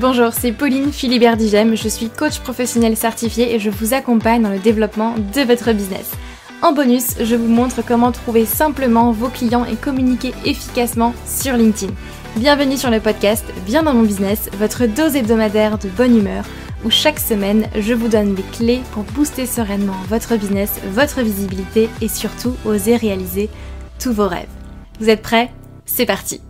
Bonjour, c'est Pauline Philibert-Digem, je suis coach professionnel certifié et je vous accompagne dans le développement de votre business. En bonus, je vous montre comment trouver simplement vos clients et communiquer efficacement sur LinkedIn. Bienvenue sur le podcast Bien dans mon business, votre dose hebdomadaire de bonne humeur, où chaque semaine, je vous donne les clés pour booster sereinement votre business, votre visibilité et surtout oser réaliser tous vos rêves. Vous êtes prêts ? C'est parti!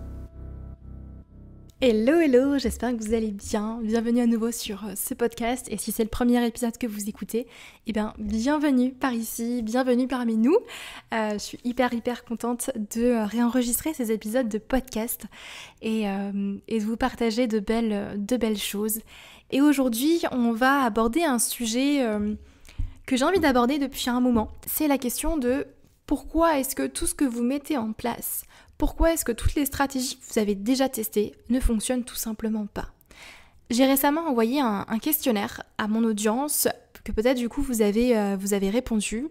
Hello, j'espère que vous allez bien. Bienvenue à nouveau sur ce podcast et si c'est le premier épisode que vous écoutez, eh bien bienvenue par ici, bienvenue parmi nous. Je suis hyper contente de réenregistrer ces épisodes de podcast et de vous partager de belles choses. Et aujourd'hui, on va aborder un sujet que j'ai envie d'aborder depuis un moment. C'est la question de pourquoi est-ce que tout ce que vous mettez en place, pourquoi est-ce que toutes les stratégies que vous avez déjà testées ne fonctionnent tout simplement pas ? J'ai récemment envoyé un questionnaire à mon audience que peut-être du coup vous avez répondu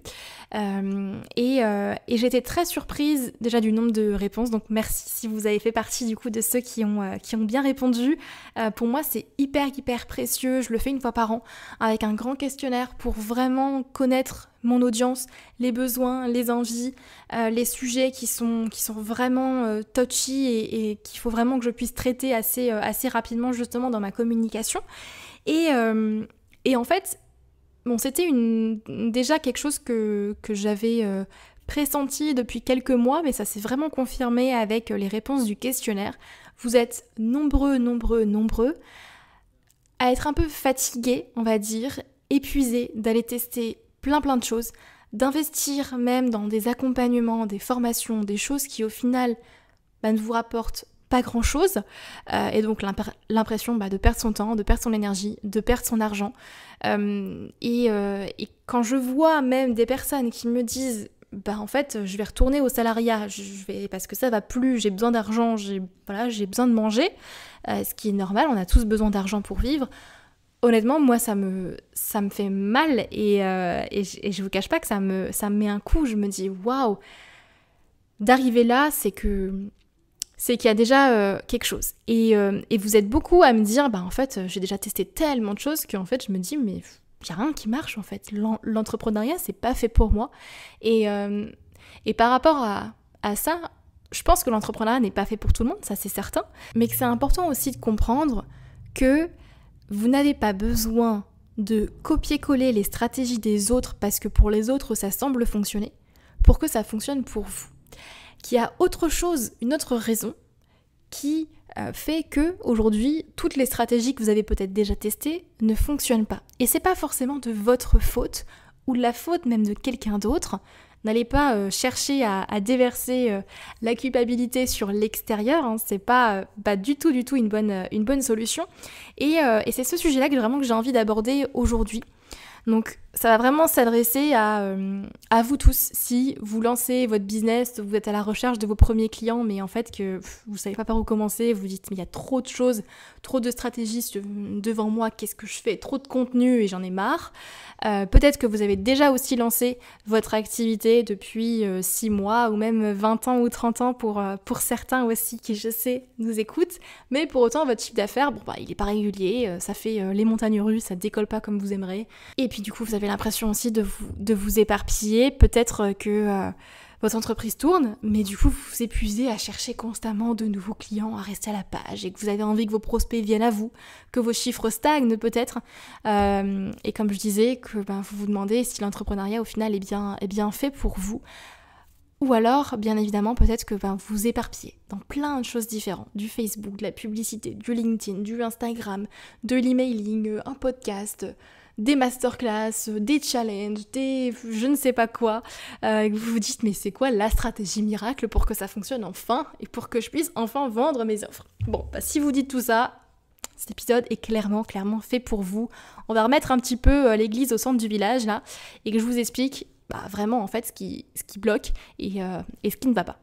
et j'étais très surprise déjà du nombre de réponses, donc merci si vous avez fait partie du coup de ceux qui ont bien répondu. Pour moi c'est hyper précieux, je le fais une fois par an avec un grand questionnaire pour vraiment connaître mon audience, les besoins, les envies, les sujets qui sont vraiment touchy et qu'il faut vraiment que je puisse traiter assez rapidement justement dans ma communication. Et en fait, bon, c'était déjà quelque chose que j'avais pressenti depuis quelques mois, mais ça s'est vraiment confirmé avec les réponses du questionnaire. Vous êtes nombreux à être un peu fatigués, on va dire, épuisés d'aller tester plein de choses, d'investir même dans des accompagnements, des formations, des choses qui au final ne vous rapportent pas grand chose, et donc l'impression de perdre son temps, de perdre son énergie, de perdre son argent. Et quand je vois même des personnes qui me disent en fait je vais retourner au salariat, parce que ça va plus, j'ai besoin d'argent, j'ai besoin de manger, ce qui est normal, on a tous besoin d'argent pour vivre. Honnêtement, moi, ça me fait mal et je vous cache pas que ça me met un coup. Je me dis, waouh, d'arriver là, c'est qu'il y a déjà quelque chose. Et vous êtes beaucoup à me dire, en fait, j'ai déjà testé tellement de choses qu'en fait, je me dis, mais il n'y a rien qui marche, en fait. L'entrepreneuriat, c'est pas fait pour moi. Et par rapport à ça, je pense que l'entrepreneuriat n'est pas fait pour tout le monde, ça c'est certain, mais que c'est important aussi de comprendre que vous n'avez pas besoin de copier-coller les stratégies des autres parce que pour les autres ça semble fonctionner, pour que ça fonctionne pour vous. Qu'il y a autre chose, une autre raison qui fait que aujourd'hui toutes les stratégies que vous avez peut-être déjà testées ne fonctionnent pas. Et c'est pas forcément de votre faute ou de la faute même de quelqu'un d'autre. N'allez pas chercher à déverser la culpabilité sur l'extérieur, hein, c'est pas du tout une bonne solution. Et c'est ce sujet-là que j'ai envie d'aborder aujourd'hui. Donc ça va vraiment s'adresser à vous tous. Si vous lancez votre business, vous êtes à la recherche de vos premiers clients, mais en fait que vous savez pas par où commencer, vous dites mais il y a trop de choses, trop de stratégies devant moi, qu'est-ce que je fais ? Trop de contenu et j'en ai marre. Peut-être que vous avez déjà aussi lancé votre activité depuis 6 mois ou même 20 ans ou 30 ans pour certains aussi qui je sais nous écoutent, mais pour autant votre chiffre d'affaires, il est pas régulier, ça fait les montagnes russes, ça décolle pas comme vous aimeriez. Et puis du coup vous avez l'impression aussi de vous éparpiller, peut-être que votre entreprise tourne, mais du coup vous vous épuisez à chercher constamment de nouveaux clients, à rester à la page, et que vous avez envie que vos prospects viennent à vous, que vos chiffres stagnent peut-être, et comme je disais, que vous vous demandez si l'entrepreneuriat au final est bien fait pour vous, ou alors bien évidemment peut-être que vous éparpillez dans plein de choses différentes, du Facebook, de la publicité, du LinkedIn, du Instagram, de l'emailing, un podcast, des masterclass, des challenges, des je ne sais pas quoi, vous vous dites mais c'est quoi la stratégie miracle pour que ça fonctionne enfin et pour que je puisse enfin vendre mes offres. Bon, si vous dites tout ça, cet épisode est clairement fait pour vous. On va remettre un petit peu l'église au centre du village là et que je vous explique vraiment en fait ce qui bloque et ce qui ne va pas.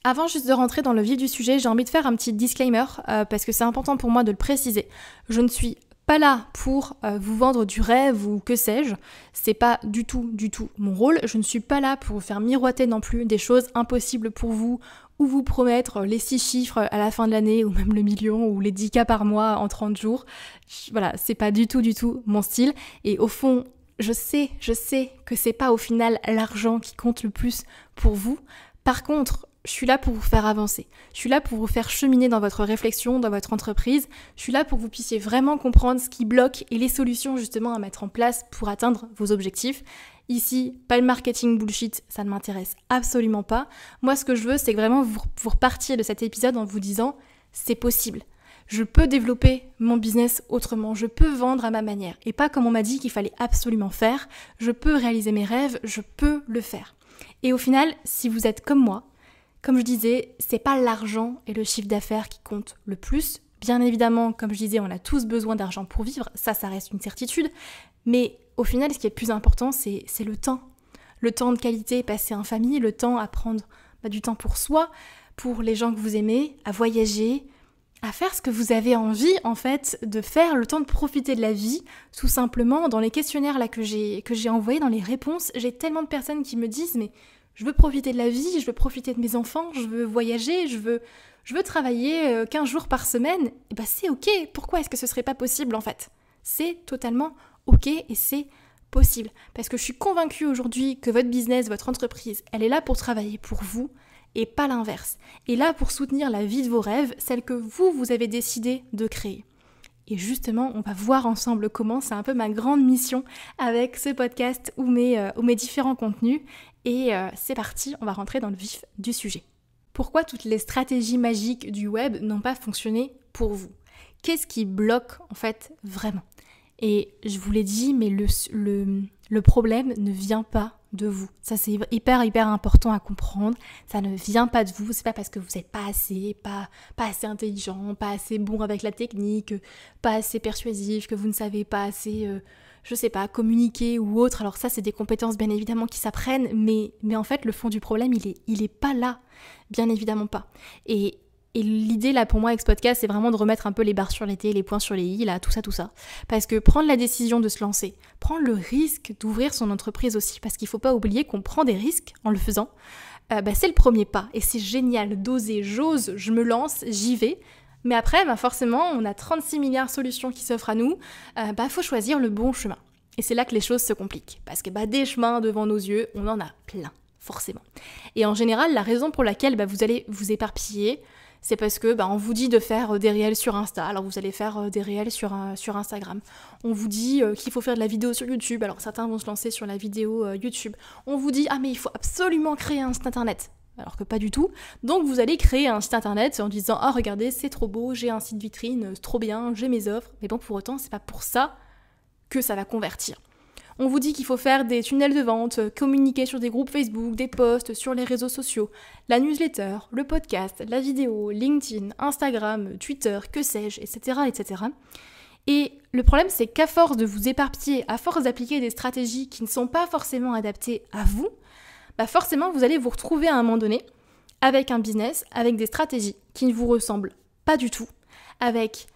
Avant juste de rentrer dans le vif du sujet, j'ai envie de faire un petit disclaimer parce que c'est important pour moi de le préciser. Je ne suis pas là pour vous vendre du rêve ou que sais-je, c'est pas du tout mon rôle. Je ne suis pas là pour vous faire miroiter non plus des choses impossibles pour vous ou vous promettre les 6 chiffres à la fin de l'année, ou même le million, ou les 10K par mois en 30 jours. Voilà, c'est pas du tout mon style. Et au fond, je sais que c'est pas au final l'argent qui compte le plus pour vous. Par contre, je suis là pour vous faire avancer. Je suis là pour vous faire cheminer dans votre réflexion, dans votre entreprise. Je suis là pour que vous puissiez vraiment comprendre ce qui bloque et les solutions justement à mettre en place pour atteindre vos objectifs. Ici, pas le marketing bullshit, ça ne m'intéresse absolument pas. Moi, ce que je veux, c'est que vraiment vous repartiez de cet épisode en vous disant « c'est possible ». Je peux développer mon business autrement, je peux vendre à ma manière. Et pas comme on m'a dit qu'il fallait absolument faire. Je peux réaliser mes rêves, je peux le faire. Et au final, si vous êtes comme moi, comme je disais, c'est pas l'argent et le chiffre d'affaires qui comptent le plus. Bien évidemment, comme je disais, on a tous besoin d'argent pour vivre, ça reste une certitude. Mais au final, ce qui est le plus important, c'est le temps. Le temps de qualité passé en famille, le temps à prendre du temps pour soi, pour les gens que vous aimez, à voyager, à faire ce que vous avez envie en fait de faire, le temps de profiter de la vie, tout simplement. Dans les questionnaires là que j'ai envoyés, dans les réponses, j'ai tellement de personnes qui me disent mais je veux profiter de la vie, je veux profiter de mes enfants, je veux voyager, je veux travailler 15 jours par semaine. Et c'est ok, pourquoi est-ce que ce serait pas possible en fait ? C'est totalement ok et c'est possible. Parce que je suis convaincue aujourd'hui que votre business, votre entreprise, elle est là pour travailler pour vous et pas l'inverse. Et là pour soutenir la vie de vos rêves, celle que vous avez décidé de créer. Et justement, on va voir ensemble comment, c'est un peu ma grande mission avec ce podcast ou mes différents contenus. Et c'est parti, on va rentrer dans le vif du sujet. Pourquoi toutes les stratégies magiques du web n'ont pas fonctionné pour vous ? Qu'est-ce qui bloque en fait vraiment ? Et je vous l'ai dit, mais le problème ne vient pas de vous. Ça c'est hyper important à comprendre. Ça ne vient pas de vous. C'est pas parce que vous n'êtes pas assez intelligent, pas assez bon avec la technique, pas assez persuasif, que vous ne savez pas assez, communiquer ou autre. Alors ça c'est des compétences bien évidemment qui s'apprennent, mais en fait le fond du problème il est pas là, bien évidemment pas. Et l'idée là pour moi avec ce podcast, c'est vraiment de remettre un peu les barres sur les T, les points sur les I, là, tout ça. Parce que prendre la décision de se lancer, prendre le risque d'ouvrir son entreprise aussi, parce qu'il ne faut pas oublier qu'on prend des risques en le faisant, c'est le premier pas. Et c'est génial d'oser, j'ose, je me lance, j'y vais. Mais après, forcément, on a 36 milliards de solutions qui s'offrent à nous, faut choisir le bon chemin. Et c'est là que les choses se compliquent. Parce que des chemins devant nos yeux, on en a plein, forcément. Et en général, la raison pour laquelle vous allez vous éparpiller, c'est parce que on vous dit de faire des réels sur Insta, alors vous allez faire des réels sur Instagram. On vous dit qu'il faut faire de la vidéo sur YouTube, alors certains vont se lancer sur la vidéo YouTube. On vous dit mais il faut absolument créer un site internet, alors que pas du tout. Donc vous allez créer un site internet en disant regardez, c'est trop beau, j'ai un site vitrine, c'est trop bien, j'ai mes offres. Mais pour autant, c'est pas pour ça que ça va convertir. On vous dit qu'il faut faire des tunnels de vente, communiquer sur des groupes Facebook, des posts sur les réseaux sociaux, la newsletter, le podcast, la vidéo, LinkedIn, Instagram, Twitter, que sais-je, etc., etc. Et le problème, c'est qu'à force de vous éparpiller, à force d'appliquer des stratégies qui ne sont pas forcément adaptées à vous, forcément, vous allez vous retrouver à un moment donné avec un business, avec des stratégies qui ne vous ressemblent pas du tout, avec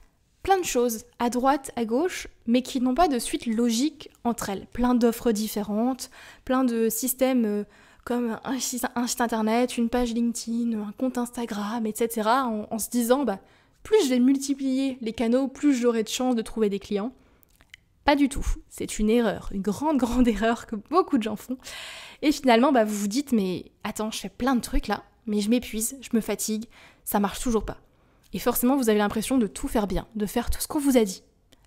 plein de choses à droite, à gauche, mais qui n'ont pas de suite logique entre elles. Plein d'offres différentes, plein de systèmes comme un site internet, une page LinkedIn, un compte Instagram, etc. en se disant, plus je vais multiplier les canaux, plus j'aurai de chances de trouver des clients. Pas du tout. C'est une erreur, une grande erreur que beaucoup de gens font. Et finalement, vous vous dites, mais attends, je fais plein de trucs là, mais je m'épuise, je me fatigue, ça marche toujours pas. Et forcément, vous avez l'impression de tout faire bien, de faire tout ce qu'on vous a dit.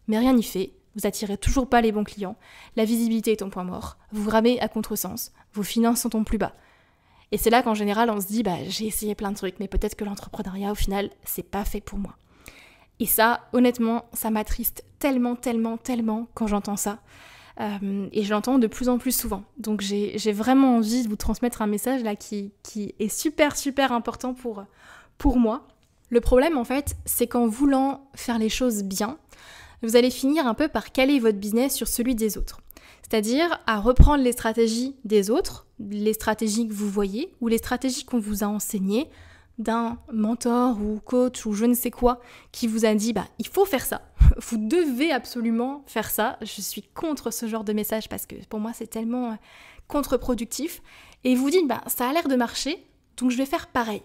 Mais rien n'y fait, vous attirez toujours pas les bons clients, la visibilité est en point mort, vous ramez à contresens, vos finances sont en plus bas. Et c'est là qu'en général, on se dit, j'ai essayé plein de trucs, mais peut-être que l'entrepreneuriat, au final, c'est pas fait pour moi. Et ça, honnêtement, ça m'attriste tellement quand j'entends ça. Et je l'entends de plus en plus souvent. Donc j'ai vraiment envie de vous transmettre un message là qui est super important pour moi. Le problème, en fait, c'est qu'en voulant faire les choses bien, vous allez finir un peu par caler votre business sur celui des autres. C'est-à-dire à reprendre les stratégies des autres, les stratégies que vous voyez, ou les stratégies qu'on vous a enseignées d'un mentor ou coach ou je ne sais quoi, qui vous a dit il faut faire ça, vous devez absolument faire ça. Je suis contre ce genre de message parce que pour moi c'est tellement contre-productif. Et vous dites ça a l'air de marcher, donc je vais faire pareil.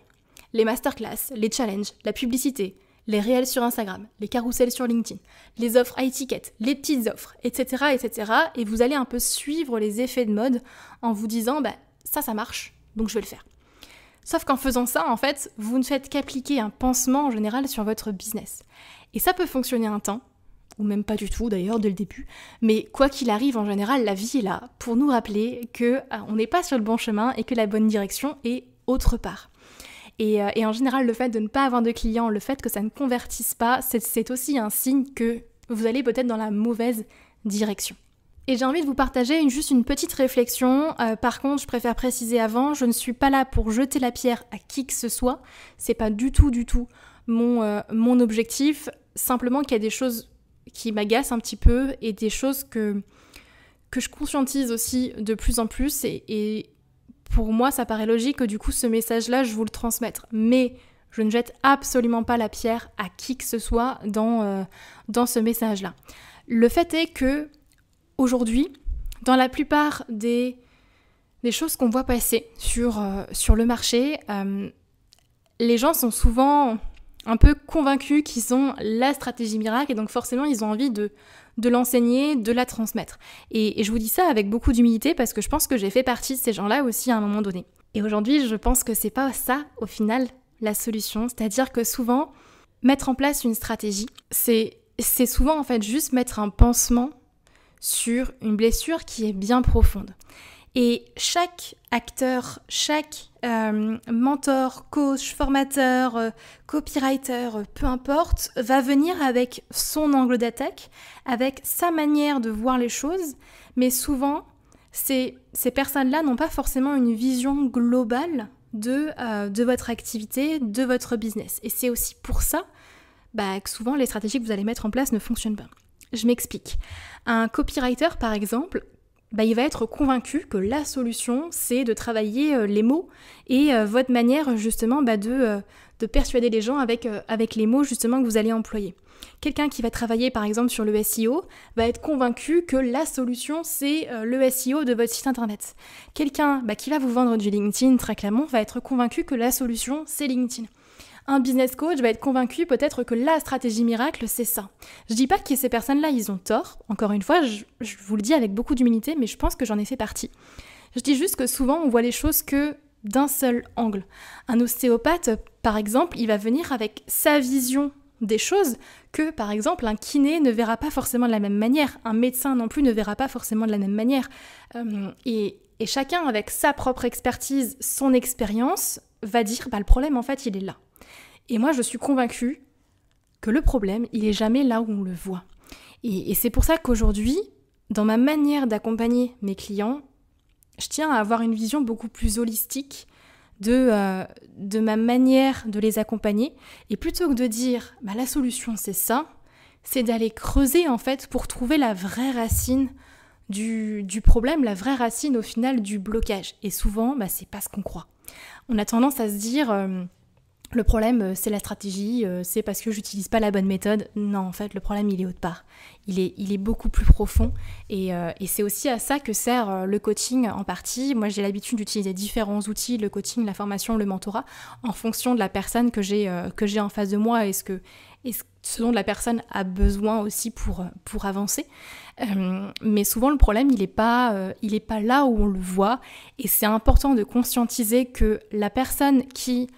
les masterclass, les challenges, la publicité, les réels sur Instagram, les carousels sur LinkedIn, les offres high ticket, les petites offres, etc., etc. Et vous allez un peu suivre les effets de mode en vous disant ça marche, donc je vais le faire. Sauf qu'en faisant ça, en fait, vous ne faites qu'appliquer un pansement en général sur votre business. Et ça peut fonctionner un temps, ou même pas du tout d'ailleurs dès le début, mais quoi qu'il arrive, en général, la vie est là pour nous rappeler qu'on n'est pas sur le bon chemin et que la bonne direction est autre part. Et en général, le fait de ne pas avoir de clients, le fait que ça ne convertisse pas, c'est aussi un signe que vous allez peut-être dans la mauvaise direction. Et j'ai envie de vous partager juste une petite réflexion. Par contre, je préfère préciser avant, je ne suis pas là pour jeter la pierre à qui que ce soit. C'est pas du tout mon objectif. Simplement qu'il y a des choses qui m'agacent un petit peu et des choses que je conscientise aussi de plus en plus. Et pour moi, ça paraît logique que du coup, ce message-là, je vous le transmettre. Mais je ne jette absolument pas la pierre à qui que ce soit dans ce message-là. Le fait est que aujourd'hui, dans la plupart des choses qu'on voit passer sur le marché, les gens sont souvent un peu convaincus qu'ils ont la stratégie miracle et donc forcément ils ont envie de l'enseigner, de la transmettre. Et je vous dis ça avec beaucoup d'humilité parce que je pense que j'ai fait partie de ces gens-là aussi à un moment donné. Et aujourd'hui, je pense que c'est pas ça, au final, la solution. C'est-à-dire que souvent, mettre en place une stratégie, c'est souvent en fait juste mettre un pansement sur une blessure qui est bien profonde. Et chaque acteur, chaque mentor, coach, formateur, copywriter, peu importe, va venir avec son angle d'attaque, avec sa manière de voir les choses, mais souvent, ces personnes-là n'ont pas forcément une vision globale de votre activité, de votre business. Et c'est aussi pour ça que souvent les stratégies que vous allez mettre en place ne fonctionnent pas. Je m'explique. Un copywriter, par exemple, il va être convaincu que la solution, c'est de travailler les mots et votre manière, justement, de persuader les gens avec les mots, justement, que vous allez employer. Quelqu'un qui va travailler, par exemple, sur le SEO va être convaincu que la solution, c'est le SEO de votre site internet. Quelqu'un qui va vous vendre du LinkedIn, très clairement, va être convaincu que la solution, c'est LinkedIn. Un business coach va être convaincu peut-être que la stratégie miracle, c'est ça. Je dis pas que ces personnes-là, ils ont tort. Encore une fois, je vous le dis avec beaucoup d'humilité, mais je pense que j'en ai fait partie. Je dis juste que souvent, on voit les choses que d'un seul angle. Un ostéopathe, par exemple, il va venir avec sa vision des choses que, par exemple, un kiné ne verra pas forcément de la même manière. Un médecin non plus ne verra pas forcément de la même manière. Et chacun, avec sa propre expertise, son expérience, va dire le problème, en fait, il est là. Et moi, je suis convaincue que le problème, il est jamais là où on le voit. Et c'est pour ça qu'aujourd'hui, dans ma manière d'accompagner mes clients, je tiens à avoir une vision beaucoup plus holistique de ma manière de les accompagner. Et plutôt que de dire, la solution, c'est ça, c'est d'aller creuser, en fait, pour trouver la vraie racine du problème, la vraie racine, au final, du blocage. Et souvent, c'est pas ce qu'on croit. On a tendance à se dire... le problème, c'est la stratégie, c'est parce que j'utilise pas la bonne méthode. Non, en fait, le problème, il est autre part. Il est beaucoup plus profond et c'est aussi à ça que sert le coaching en partie. Moi, j'ai l'habitude d'utiliser différents outils, le coaching, la formation, le mentorat, en fonction de la personne que j'ai en face de moi et ce dont la personne a besoin aussi pour avancer. Mais souvent, le problème, il est pas là où on le voit et c'est important de conscientiser que la personne qui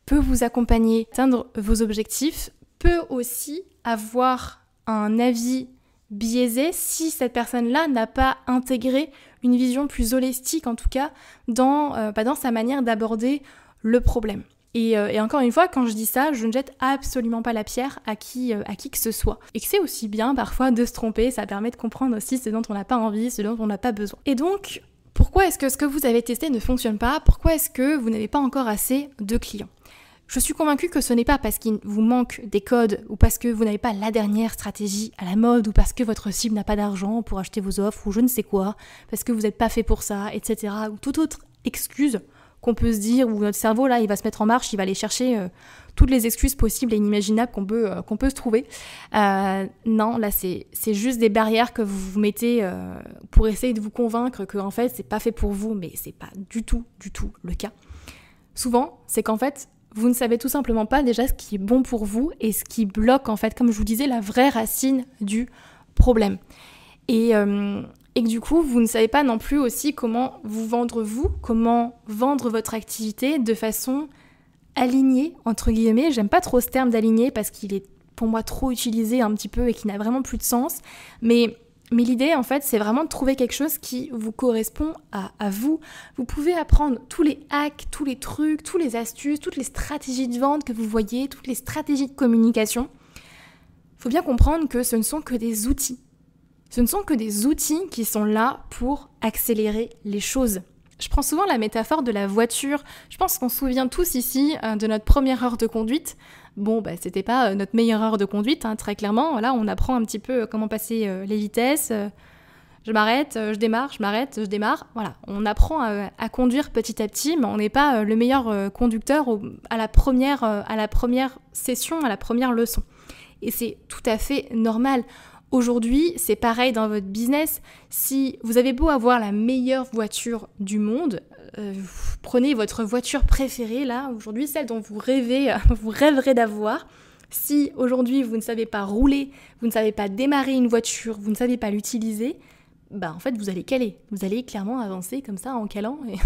peut vous accompagner à atteindre vos objectifs, peut aussi avoir un avis biaisé si cette personne-là n'a pas intégré une vision plus holistique, en tout cas, dans sa manière d'aborder le problème. Et encore une fois, quand je dis ça, je ne jette absolument pas la pierre à qui que ce soit. Et que c'est aussi bien parfois de se tromper, ça permet de comprendre aussi ce dont on n'a pas envie, ce dont on n'a pas besoin. Et donc, pourquoi est-ce que ce que vous avez testé ne fonctionne pas ? Pourquoi est-ce que vous n'avez pas encore assez de clients ? Je suis convaincue que ce n'est pas parce qu'il vous manque des codes ou parce que vous n'avez pas la dernière stratégie à la mode ou parce que votre cible n'a pas d'argent pour acheter vos offres ou je ne sais quoi, parce que vous n'êtes pas fait pour ça, etc. Ou toute autre excuse qu'on peut se dire, où notre cerveau, là, il va se mettre en marche, il va aller chercher toutes les excuses possibles et inimaginables qu'on peut se trouver. Non, là, c'est juste des barrières que vous vous mettez pour essayer de vous convaincre que, en fait, c'est pas fait pour vous, mais c'est pas du tout le cas. Souvent, c'est qu'en fait, vous ne savez tout simplement pas déjà ce qui est bon pour vous et ce qui bloque en fait, comme je vous disais, la vraie racine du problème. Et que du coup, vous ne savez pas non plus aussi comment comment vendre votre activité de façon alignée, entre guillemets. J'aime pas trop ce terme d'aligné parce qu'il est pour moi trop utilisé un petit peu et qui n'a vraiment plus de sens. Mais l'idée, en fait, c'est vraiment de trouver quelque chose qui vous correspond à vous. Vous pouvez apprendre tous les hacks, tous les trucs, toutes les astuces, toutes les stratégies de vente que vous voyez, toutes les stratégies de communication. Il faut bien comprendre que ce ne sont que des outils. Ce ne sont que des outils qui sont là pour accélérer les choses. Je prends souvent la métaphore de la voiture. Je pense qu'on se souvient tous ici de notre première heure de conduite. Bon, c'était pas notre meilleure heure de conduite, très clairement. Voilà, on apprend un petit peu comment passer les vitesses. Je m'arrête, je démarre, je m'arrête, je démarre. Voilà, on apprend à conduire petit à petit, mais on n'est pas le meilleur conducteur à la première session, à la première leçon. Et c'est tout à fait normal. Aujourd'hui, c'est pareil dans votre business. Si vous avez beau avoir la meilleure voiture du monde, prenez votre voiture préférée, là, aujourd'hui, celle dont vous rêverez d'avoir. Si aujourd'hui, vous ne savez pas rouler, vous ne savez pas démarrer une voiture, vous ne savez pas l'utiliser, en fait, vous allez caler. Vous allez clairement avancer comme ça en calant et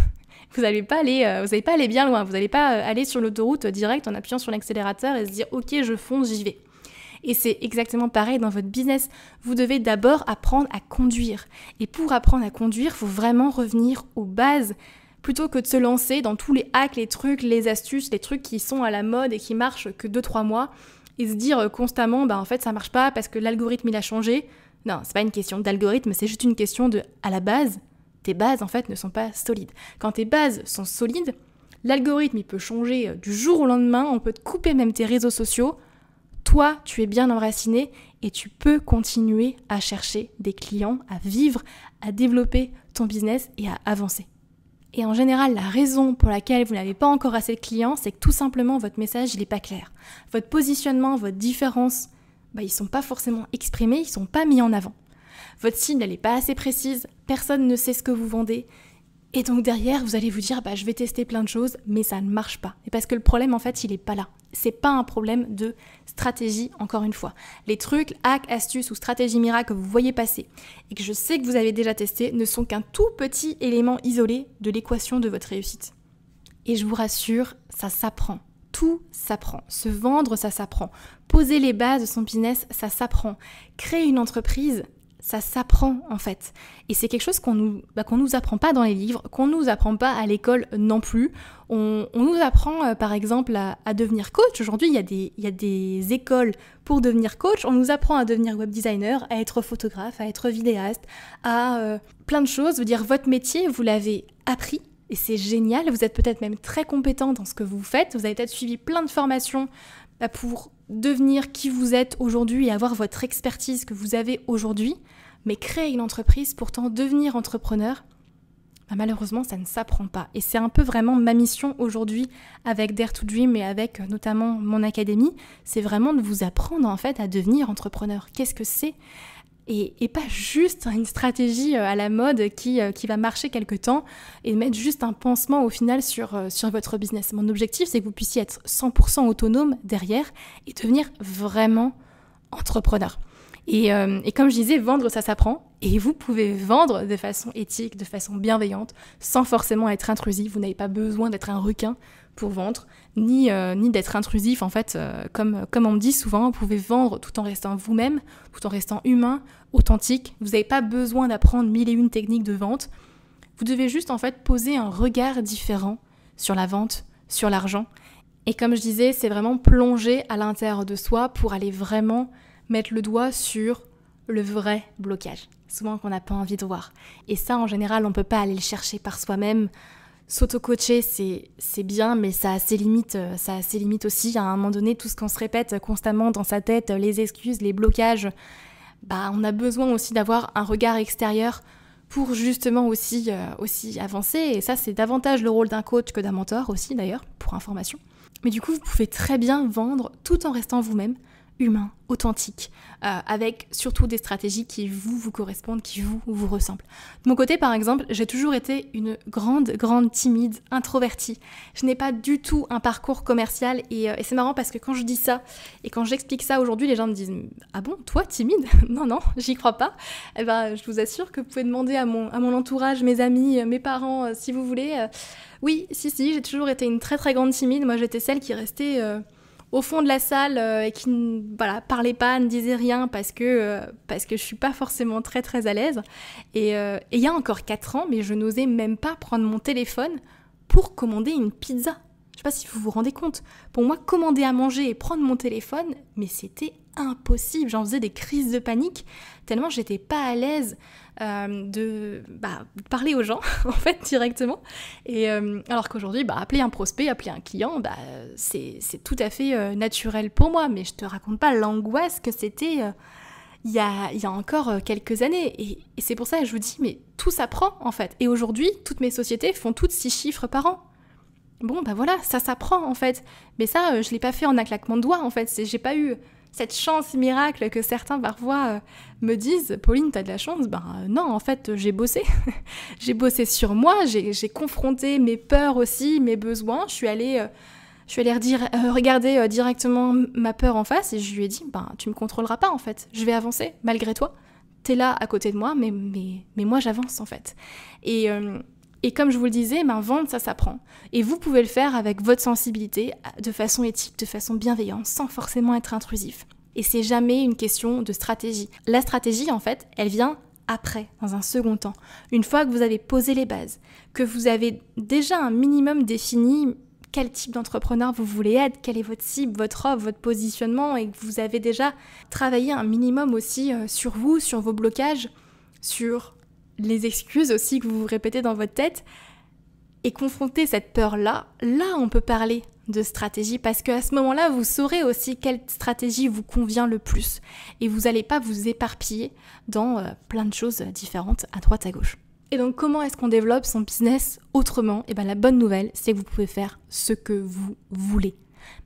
vous n'allez pas aller bien loin. Vous n'allez pas aller sur l'autoroute direct en appuyant sur l'accélérateur et se dire « Ok, je fonce, j'y vais ». Et c'est exactement pareil dans votre business. Vous devez d'abord apprendre à conduire. Et pour apprendre à conduire, il faut vraiment revenir aux bases plutôt que de se lancer dans tous les hacks, les trucs, les astuces, les trucs qui sont à la mode et qui marchent que 2-3 mois et se dire constamment en fait ça marche pas parce que l'algorithme il a changé. Non, c'est pas une question d'algorithme, c'est juste une question de à la base, tes bases en fait ne sont pas solides. Quand tes bases sont solides, l'algorithme il peut changer du jour au lendemain, on peut te couper même tes réseaux sociaux. Toi, tu es bien enraciné et tu peux continuer à chercher des clients, à vivre, à développer ton business et à avancer. Et en général, la raison pour laquelle vous n'avez pas encore assez de clients, c'est que tout simplement votre message, il n'est pas clair. Votre positionnement, votre différence, ils ne sont pas forcément exprimés, ils ne sont pas mis en avant. Votre cible, elle n'est pas assez précise, personne ne sait ce que vous vendez. Et donc derrière, vous allez vous dire, je vais tester plein de choses, mais ça ne marche pas. Et parce que le problème, en fait, il n'est pas là. C'est pas un problème de stratégie, encore une fois. Les trucs, hacks, astuces ou stratégies miracles que vous voyez passer et que je sais que vous avez déjà testé ne sont qu'un tout petit élément isolé de l'équation de votre réussite. Et je vous rassure, ça s'apprend. Tout s'apprend. Se vendre, ça s'apprend. Poser les bases de son business, ça s'apprend. Créer une entreprise, ça s'apprend en fait. Et c'est quelque chose qu'on nous apprend pas dans les livres, qu'on nous apprend pas à l'école non plus. On nous apprend par exemple à devenir coach. Aujourd'hui, il y a des écoles pour devenir coach. On nous apprend à devenir web designer, à être photographe, à être vidéaste, à plein de choses. Je veux dire, votre métier, vous l'avez appris et c'est génial. Vous êtes peut-être même très compétent dans ce que vous faites. Vous avez peut-être suivi plein de formations pour devenir qui vous êtes aujourd'hui et avoir votre expertise que vous avez aujourd'hui, mais créer une entreprise, pourtant devenir entrepreneur, malheureusement ça ne s'apprend pas. Et c'est un peu vraiment ma mission aujourd'hui avec Dare to Dream et avec notamment mon académie, c'est vraiment de vous apprendre en fait à devenir entrepreneur. Qu'est-ce que c'est ? Et pas juste une stratégie à la mode qui va marcher quelque temps et mettre juste un pansement au final sur votre business. Mon objectif, c'est que vous puissiez être 100% autonome derrière et devenir vraiment entrepreneur. Et comme je disais, vendre, ça s'apprend. Et vous pouvez vendre de façon éthique, de façon bienveillante, sans forcément être intrusif. Vous n'avez pas besoin d'être un requin pour vendre, ni d'être intrusif. En fait, comme on me dit souvent, vous pouvez vendre tout en restant vous-même, tout en restant humain, authentique. Vous n'avez pas besoin d'apprendre 1001 techniques de vente. Vous devez juste en fait poser un regard différent sur la vente, sur l'argent. Et comme je disais, c'est vraiment plonger à l'intérieur de soi pour aller vraiment mettre le doigt sur le vrai blocage, souvent qu'on n'a pas envie de voir. Et ça, en général, on ne peut pas aller le chercher par soi-même. S'auto-coacher, c'est bien, mais ça a ses limites aussi. À un moment donné, tout ce qu'on se répète constamment dans sa tête, les excuses, les blocages, on a besoin aussi d'avoir un regard extérieur pour justement aussi avancer. Et ça, c'est davantage le rôle d'un coach que d'un mentor aussi, d'ailleurs, pour information. Mais du coup, vous pouvez très bien vendre tout en restant vous-même, humain, authentique, avec surtout des stratégies qui vous correspondent, qui vous ressemblent. De mon côté, par exemple, j'ai toujours été une grande timide, introvertie. Je n'ai pas du tout un parcours commercial et c'est marrant parce que quand je dis ça et quand j'explique ça aujourd'hui, les gens me disent « Ah bon, toi, timide ?» Non, j'y crois pas. Eh ben, je vous assure que vous pouvez demander à mon entourage, mes amis, mes parents, si vous voulez. Oui, si, j'ai toujours été une très grande timide. Moi, j'étais celle qui restait au fond de la salle et qui parlait pas, ne disait rien parce que je suis pas forcément très à l'aise. Et il y a encore 4 ans, mais je n'osais même pas prendre mon téléphone pour commander une pizza. Je sais pas si vous vous rendez compte. Pour moi, commander à manger et prendre mon téléphone, mais c'était impossible. J'en faisais des crises de panique tellement j'étais pas à l'aise de parler aux gens en fait directement. Et alors qu'aujourd'hui, appeler un prospect, appeler un client, c'est tout à fait naturel pour moi. Mais je te raconte pas l'angoisse que c'était il y a encore quelques années. Et c'est pour ça que je vous dis, mais tout s'apprend en fait. Et aujourd'hui, toutes mes sociétés font toutes 6 chiffres par an. Bon, voilà, ça s'apprend en fait. Mais ça, je l'ai pas fait en un claquement de doigts en fait. J'ai pas eu cette chance miracle que certains parfois me disent « Pauline, t'as de la chance ?» Non, en fait, j'ai bossé. J'ai bossé sur moi, j'ai confronté mes peurs aussi, mes besoins. Je suis allée regarder directement ma peur en face et je lui ai dit « Tu me contrôleras pas en fait, je vais avancer malgré toi. T'es là à côté de moi, mais moi j'avance en fait. » Et comme je vous le disais, vendre, ça s'apprend. Et vous pouvez le faire avec votre sensibilité, de façon éthique, de façon bienveillante, sans forcément être intrusif. Et c'est jamais une question de stratégie. La stratégie, en fait, elle vient après, dans un second temps. Une fois que vous avez posé les bases, que vous avez déjà un minimum défini quel type d'entrepreneur vous voulez être, quelle est votre cible, votre offre, votre positionnement, et que vous avez déjà travaillé un minimum aussi sur vous, sur vos blocages, sur les excuses aussi que vous vous répétez dans votre tête, et confronter cette peur-là, là on peut parler de stratégie parce qu'à ce moment-là, vous saurez aussi quelle stratégie vous convient le plus et vous n'allez pas vous éparpiller dans plein de choses différentes à droite à gauche. Et donc comment est-ce qu'on développe son business autrement ? Et la bonne nouvelle, c'est que vous pouvez faire ce que vous voulez.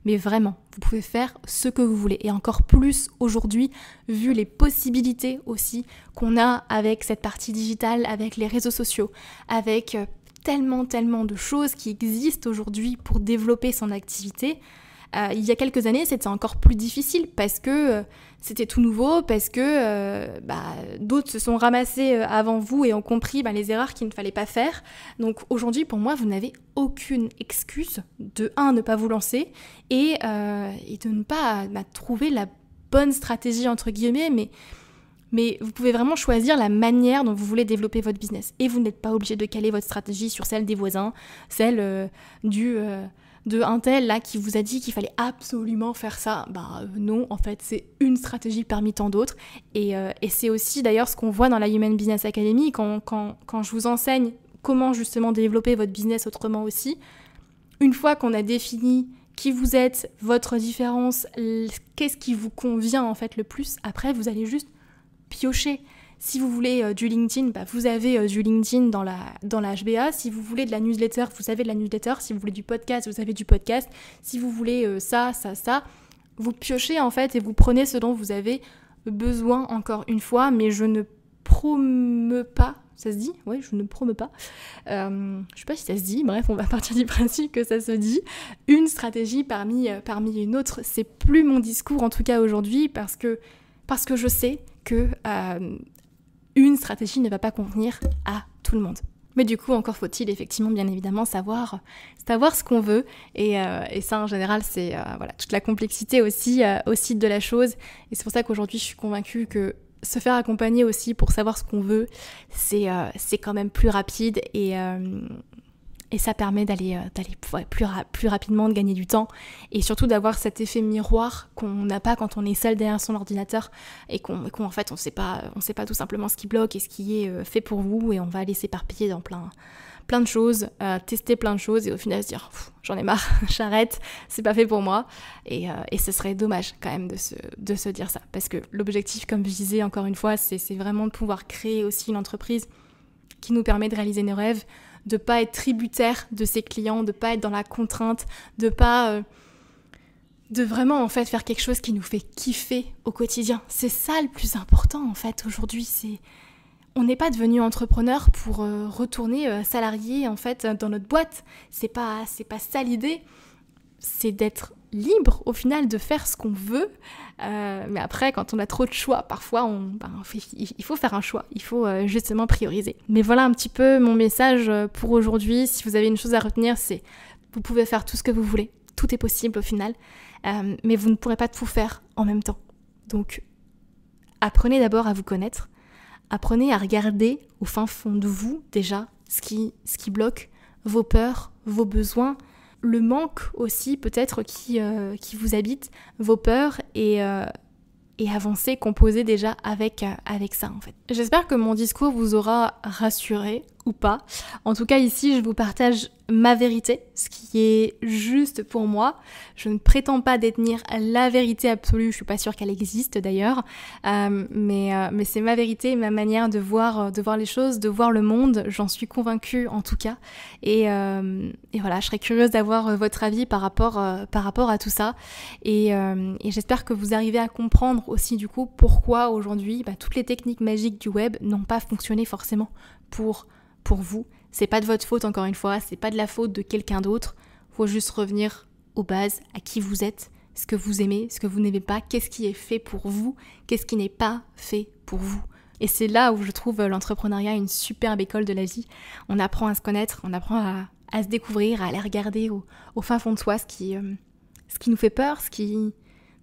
Mais vraiment, vous pouvez faire ce que vous voulez. Et encore plus aujourd'hui, vu les possibilités aussi qu'on a avec cette partie digitale, avec les réseaux sociaux, avec tellement de choses qui existent aujourd'hui pour développer son activité. Il y a quelques années, c'était encore plus difficile parce que c'était tout nouveau, parce que d'autres se sont ramassés avant vous et ont compris les erreurs qu'il ne fallait pas faire. Donc aujourd'hui, pour moi, vous n'avez aucune excuse de ne pas vous lancer et de ne pas trouver la bonne stratégie, entre guillemets, mais vous pouvez vraiment choisir la manière dont vous voulez développer votre business. Et vous n'êtes pas obligé de caler votre stratégie sur celle des voisins, celle de un tel là qui vous a dit qu'il fallait absolument faire ça. Non, en fait, c'est une stratégie parmi tant d'autres. Et c'est aussi d'ailleurs ce qu'on voit dans la Human Business Academy quand je vous enseigne comment justement développer votre business autrement aussi. Une fois qu'on a défini qui vous êtes, votre différence, qu'est-ce qui vous convient en fait le plus, après vous allez juste piocher. Si vous voulez du LinkedIn, vous avez du LinkedIn dans la HBA. Si vous voulez de la newsletter, vous avez de la newsletter. Si vous voulez du podcast, vous avez du podcast. Si vous voulez ça, vous piochez en fait et vous prenez ce dont vous avez besoin encore une fois. Mais je ne promeux pas, ça se dit ? Oui, je ne promeux pas. Je sais pas si ça se dit. Bref, on va partir du principe que ça se dit. Une stratégie parmi une autre. C'est plus mon discours en tout cas aujourd'hui parce que je sais que une stratégie ne va pas convenir à tout le monde. Mais du coup, encore faut-il effectivement, bien évidemment, savoir ce qu'on veut. Et ça, en général, c'est toute la complexité aussi de la chose. Et c'est pour ça qu'aujourd'hui, je suis convaincue que se faire accompagner aussi pour savoir ce qu'on veut, c'est quand même plus rapide et ça permet d'aller plus rapidement, de gagner du temps et surtout d'avoir cet effet miroir qu'on n'a pas quand on est seul derrière son ordinateur et qu'on en fait on sait pas tout simplement ce qui bloque et ce qui est fait pour vous et on va aller s'éparpiller dans plein de choses, tester plein de choses et au final se dire j'en ai marre, j'arrête, c'est pas fait pour moi et ce serait dommage quand même de se dire ça parce que l'objectif, comme je disais encore une fois, c'est vraiment de pouvoir créer aussi une entreprise qui nous permet de réaliser nos rêves, de pas être tributaire de ses clients, de pas être dans la contrainte, de pas de vraiment en fait faire quelque chose qui nous fait kiffer au quotidien. C'est ça le plus important en fait aujourd'hui, on n'est pas devenu entrepreneur pour retourner salarié en fait dans notre boîte. C'est pas ça l'idée. C'est d'être libre au final de faire ce qu'on veut. Mais après, quand on a trop de choix, parfois il faut faire un choix. Il faut justement prioriser. Mais voilà un petit peu mon message pour aujourd'hui. Si vous avez une chose à retenir, c'est vous pouvez faire tout ce que vous voulez. Tout est possible au final. Mais vous ne pourrez pas tout faire en même temps. Donc, apprenez d'abord à vous connaître. Apprenez à regarder au fin fond de vous déjà ce qui bloque, vos peurs, vos besoins, le manque aussi peut-être qui vous habite, vos peurs et avancer, composer déjà avec ça en fait. J'espère que mon discours vous aura rassuré ou pas. En tout cas ici je vous partage ma vérité, ce qui est juste pour moi. Je ne prétends pas détenir la vérité absolue, je suis pas sûre qu'elle existe d'ailleurs, mais c'est ma vérité, ma manière de voir les choses, de voir le monde, j'en suis convaincue en tout cas. Et voilà, je serais curieuse d'avoir votre avis par rapport à tout ça. Et j'espère que vous arrivez à comprendre aussi du coup pourquoi aujourd'hui toutes les techniques magiques du web n'ont pas fonctionné forcément pour vous. C'est pas de votre faute encore une fois, c'est pas de la faute de quelqu'un d'autre. Faut juste revenir aux bases, à qui vous êtes, ce que vous aimez, ce que vous n'aimez pas, qu'est-ce qui est fait pour vous, qu'est-ce qui n'est pas fait pour vous. Et c'est là où je trouve l'entrepreneuriat une superbe école de la vie. On apprend à se connaître, on apprend à se découvrir, à aller regarder au fin fond de soi ce qui nous fait peur,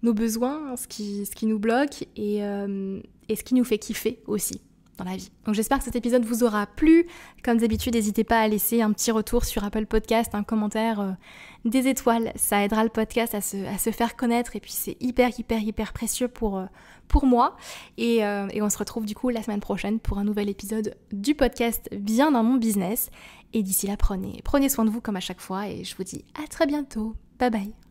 nos besoins, ce qui nous bloque et ce qui nous fait kiffer aussi dans la vie. Donc j'espère que cet épisode vous aura plu. Comme d'habitude, n'hésitez pas à laisser un petit retour sur Apple Podcast, un commentaire, des étoiles. Ça aidera le podcast à se faire connaître et puis c'est hyper précieux pour moi. Et on se retrouve du coup la semaine prochaine pour un nouvel épisode du podcast Bien dans mon business. Et d'ici là, prenez soin de vous comme à chaque fois et je vous dis à très bientôt. Bye bye.